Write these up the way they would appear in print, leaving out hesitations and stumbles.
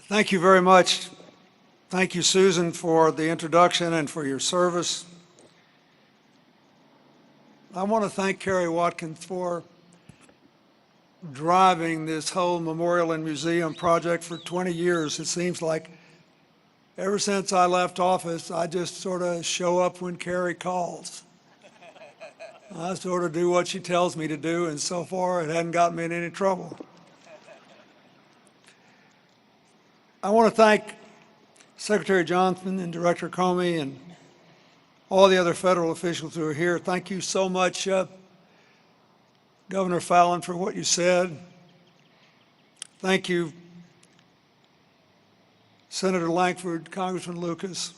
Thank you very much. Thank you, Susan, for the introduction and for your service. I want to thank Kerry Watkins for driving this whole memorial and museum project for 20 years. It seems like ever since I left office, I just sort of show up when Kerry calls. I sort of do what she tells me to do, and so far it hasn't gotten me in any trouble. I want to thank Secretary Johnson and Director Comey and all the other federal officials who are here. Thank you so much, Governor Fallon, for what you said. Thank you, Senator Lankford, Congressman Lucas,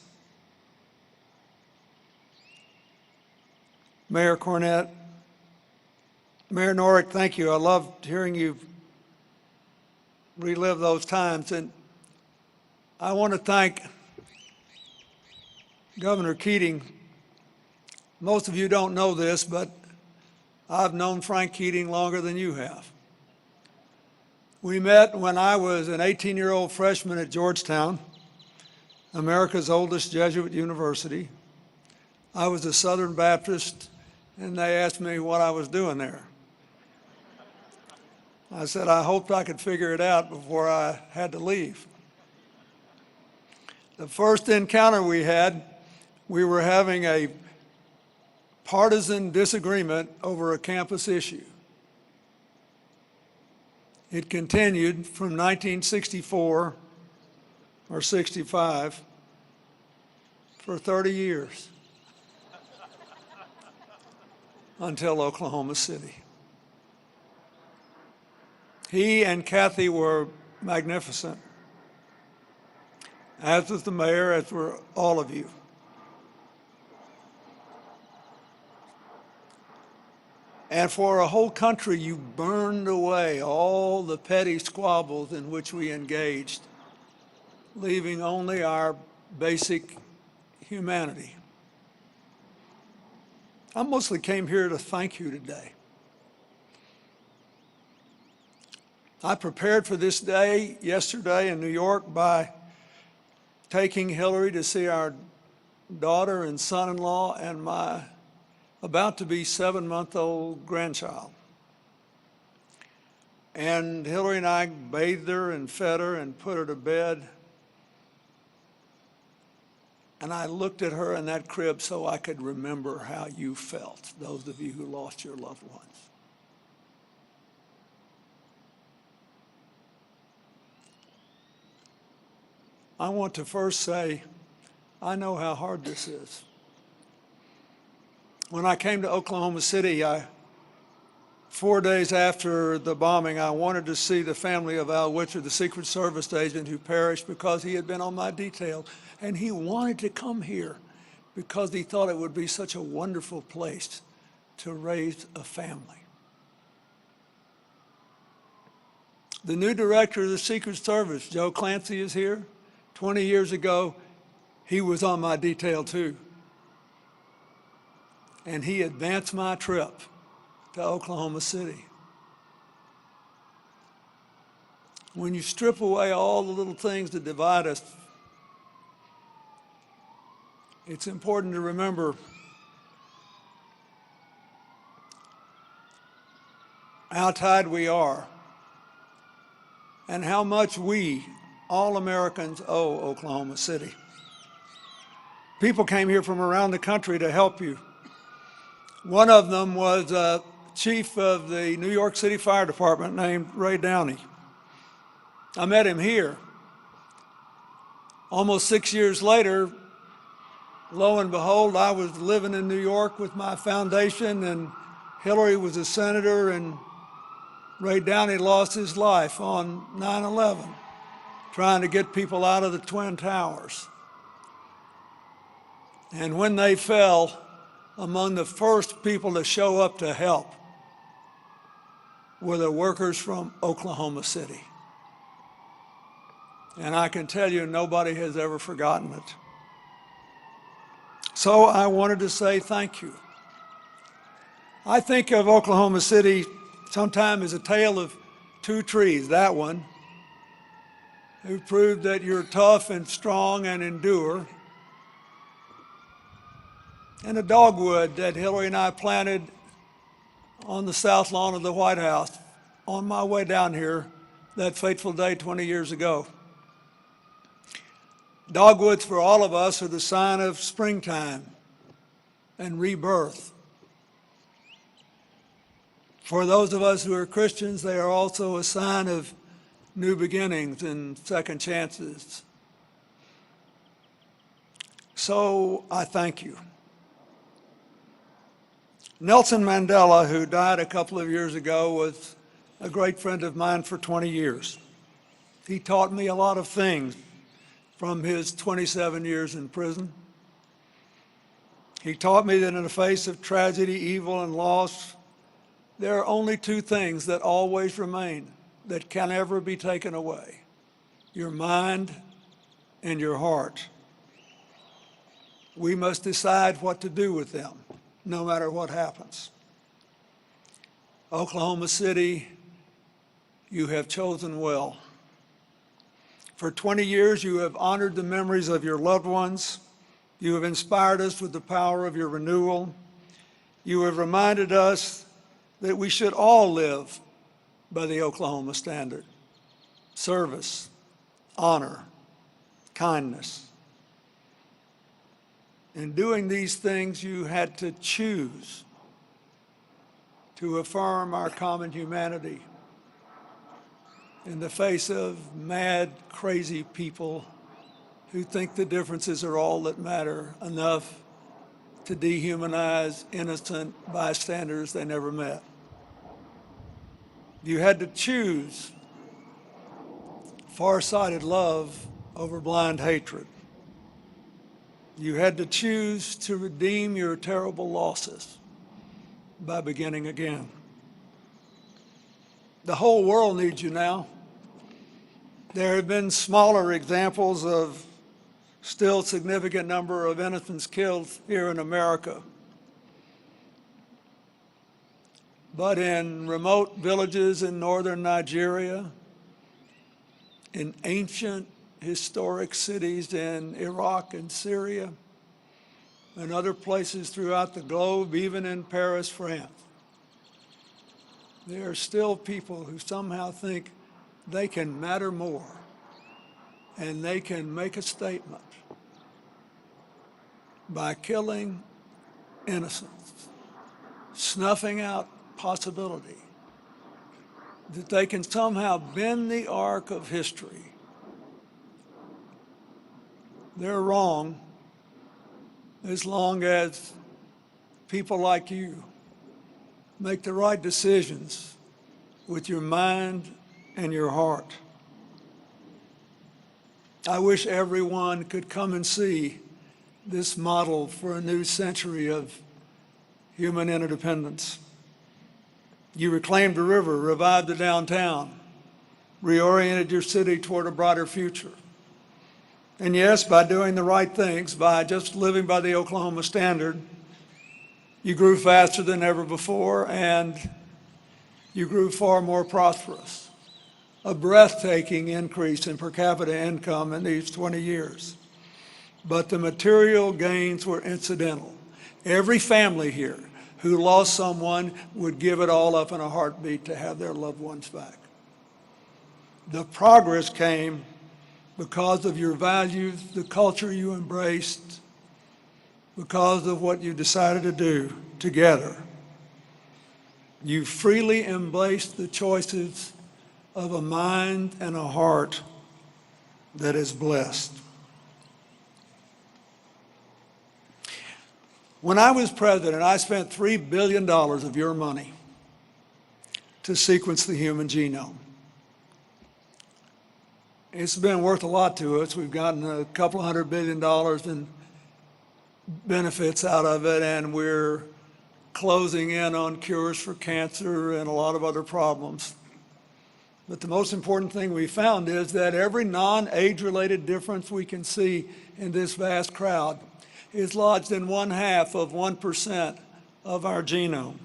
Mayor Cornett, Mayor Norick, thank you. I loved hearing you relive those times. And I want to thank Governor Keating. Most of you don't know this, but I've known Frank Keating longer than you have. We met when I was an 18-year-old freshman at Georgetown, America's oldest Jesuit university. I was a Southern Baptist, and they asked me what I was doing there. I said I hoped I could figure it out before I had to leave. The first encounter we had, we were having a partisan disagreement over a campus issue. It continued from 1964 or 65 for 30 years until Oklahoma City. He and Kathy were magnificent, as was the mayor, as were all of you. And for a whole country, you burned away all the petty squabbles in which we engaged, leaving only our basic humanity. I mostly came here to thank you today. I prepared for this day yesterday in New York by taking Hillary to see our daughter and son-in-law and my about-to-be 7-month-old grandchild. And Hillary and I bathed her and fed her and put her to bed. And I looked at her in that crib so I could remember how you felt, those of you who lost your loved ones. I want to first say, I know how hard this is. When I came to Oklahoma City, 4 days after the bombing, I wanted to see the family of Al Witcher, the Secret Service agent who perished because he had been on my detail. And he wanted to come here because he thought it would be such a wonderful place to raise a family. The new director of the Secret Service, Joe Clancy, is here. 20 years ago, he was on my detail too. And he advanced my trip to Oklahoma City. When you strip away all the little things that divide us, it's important to remember how tied we are and how much we, all Americans, owe Oklahoma City. People came here from around the country to help you. One of them was a chief of the New York City Fire Department named Ray Downey. I met him here. Almost 6 years later, lo and behold, I was living in New York with my foundation, and Hillary was a senator, and Ray Downey lost his life on 9/11, trying to get people out of the Twin Towers. And when they fell, among the first people to show up to help were the workers from Oklahoma City. And I can tell you, nobody has ever forgotten it. So I wanted to say thank you. I think of Oklahoma City sometimes as a tale of two trees, that one who proved that you're tough and strong and endure, and a dogwood that Hillary and I planted on the south lawn of the White House on my way down here that fateful day 20 years ago. Dogwoods for all of us are the sign of springtime and rebirth. For those of us who are Christians, they are also a sign of new beginnings and second chances. So I thank you. Nelson Mandela, who died a couple of years ago, was a great friend of mine for 20 years. He taught me a lot of things from his 27 years in prison. He taught me that in the face of tragedy, evil, and loss, there are only two things that always remain, that can never be taken away: your mind and your heart. We must decide what to do with them, no matter what happens. Oklahoma City, you have chosen well. For 20 years, you have honored the memories of your loved ones. You have inspired us with the power of your renewal. You have reminded us that we should all live by the Oklahoma standard: service, honor, kindness. In doing these things, you had to choose to affirm our common humanity in the face of mad, crazy people who think the differences are all that matter, enough to dehumanize innocent bystanders they never met. You had to choose far-sighted love over blind hatred. You had to choose to redeem your terrible losses by beginning again. The whole world needs you now. There have been smaller examples of still significant number of innocents killed here in America. But in remote villages in northern Nigeria, in ancient historic cities in Iraq and Syria, and other places throughout the globe, even in Paris, France, there are still people who somehow think they can matter more and they can make a statement by killing innocents, snuffing out possibility that they can somehow bend the arc of history. They're wrong as long as people like you make the right decisions with your mind and your heart. I wish everyone could come and see this model for a new century of human interdependence. You reclaimed the river, revived the downtown, reoriented your city toward a brighter future. And yes, by doing the right things, by just living by the Oklahoma standard, you grew faster than ever before, and you grew far more prosperous. A breathtaking increase in per capita income in these 20 years. But the material gains were incidental. Every family here who lost someone would give it all up in a heartbeat to have their loved ones back. The progress came because of your values, the culture you embraced, because of what you decided to do together. You freely embraced the choices of a mind and a heart that is blessed. When I was president, I spent $3 billion of your money to sequence the human genome. It's been worth a lot to us. We've gotten a couple $100 billion in benefits out of it, and we're closing in on cures for cancer and a lot of other problems. But the most important thing we found is that every non-age-related difference we can see in this vast crowd is lodged in 0.5% of our genome.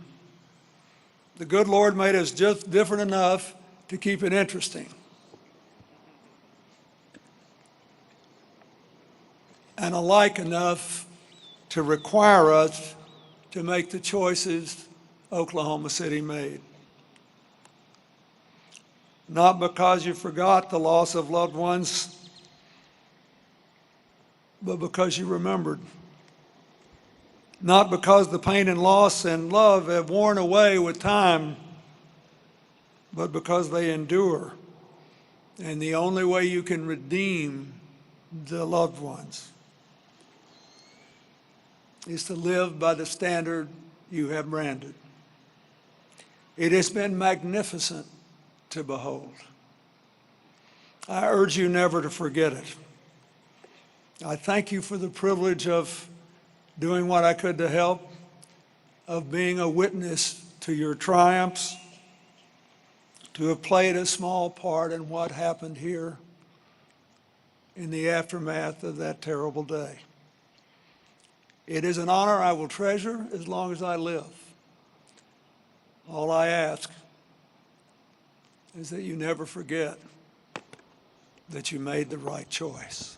The good Lord made us just different enough to keep it interesting. and alike enough to require us to make the choices Oklahoma City made. Not because you forgot the loss of loved ones, but because you remembered. Not because the pain and loss and love have worn away with time, but because they endure. And the only way you can redeem the loved ones is to live by the standard you have branded. It has been magnificent to behold. I urge you never to forget it. I thank you for the privilege of doing what I could to help, of being a witness to your triumphs, to have played a small part in what happened here in the aftermath of that terrible day. It is an honor I will treasure as long as I live. All I ask is that you never forget that you made the right choice.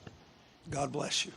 God bless you.